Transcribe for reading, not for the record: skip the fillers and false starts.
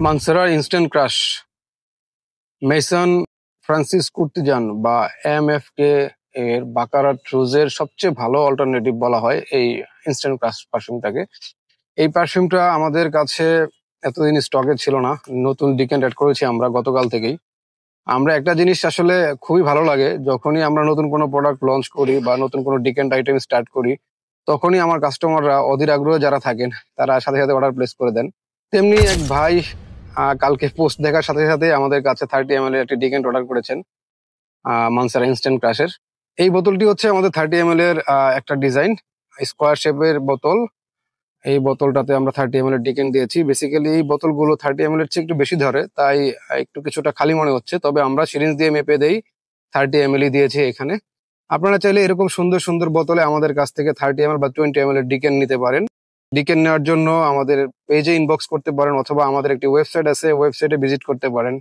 মানসেরার instant crush Mason Francis কুর্তিজান বা এমএফকে এর বাকারা ট্রুজের সবচেয়ে ভালো অল্টারনেটিভ বলা হয় এই ইনস্ট্যান্ট ক্রাশ পারফিউমটাকে। এই পারফিউমটা আমাদের কাছে এতদিন স্টকে ছিল না, নতুন ডিকেন্ট অ্যাড করেছি আমরা গতকাল থেকেই। আমরা একটা জিনিস আসলে খুবই ভালো লাগে, যখনই আমরা নতুন কোনো প্রোডাক্ট লঞ্চ করি বা নতুন কোনো ডিকেন্ট আইটেম স্টার্ট করি, তখনই আমার কাস্টমাররা অধীর আগ্রহে যারা থাকেন তারা সাথে সাথে অর্ডার প্লেস করে দেন। তেমনি এক ভাই কালকে পোস্ট দেখার সাথে সাথে আমাদের কাছে 30 ml এর একটি ডিকেন্ট অর্ডার করেছেন মানসারা ইনস্ট্যান্ট ক্রাশের। এই বোতলটি হচ্ছে আমাদের 30 ml এর একটা ডিজাইন, স্কোয়ার শেপের বোতল। এই বোতলটাতে আমরা 30 ml এর ডিকেন্ট দিয়েছি। বেসিক্যালি এই বোতলগুলো 30 ml এর চেয়ে একটু বেশি ধরে, তাই একটু কিছুটা খালি মনে হচ্ছে, তবে আমরা সিরিঞ্জ দিয়ে মেপে দেই 30 ml দিয়েছি এখানে। আপনারা চাইলে এরকম সুন্দর সুন্দর বোতলে আমাদের কাছ থেকে 30 ml বা 20 ml এর ডিকেন নিতে পারেন। ডিকেন নেওয়ার জন্য আমাদের পেজে ইনবক্স করতে পারেন, অথবা আমাদের একটি ওয়েবসাইট আছে, ওয়েবসাইটে ভিজিট করতে পারেন।